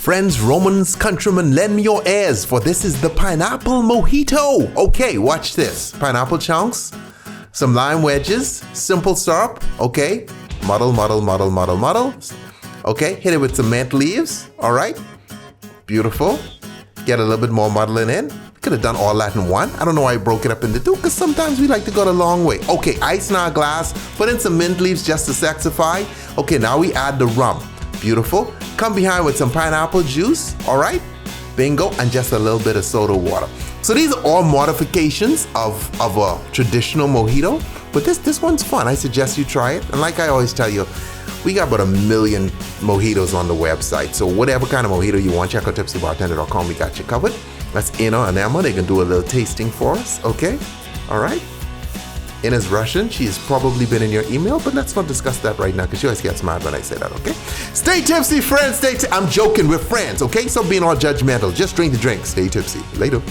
Friends, Romans, countrymen, lend me your ears, for this is the pineapple mojito. Okay, watch this. Pineapple chunks, some lime wedges, simple syrup, okay? Muddle, muddle, muddle, muddle, muddle. Okay, hit it with some mint leaves, all right? Beautiful. Get a little bit more muddling in. Could have done all that in one. I don't know why I broke it up into two, because sometimes we like to go the long way. Okay, ice in our glass, put in some mint leaves just to sexify. Okay, now we add the rum. Beautiful. Come behind with some pineapple juice, all right? Bingo, and just a little bit of soda water. So these are all modifications of a traditional mojito, but this one's fun. I suggest you try it. And like I always tell you, we got about 1 million mojitos on the website. So whatever kind of mojito you want, check out tipsybartender.com. We got you covered. That's Ina and Emma. They can do a little tasting for us, okay? All right? Ina's Russian. She's probably been in your email, but let's not discuss that right now because she always gets mad when I say that, okay? Stay tipsy, friends. I'm joking. We're friends, okay? So being all judgmental. Just drink the drink. Stay tipsy. Later.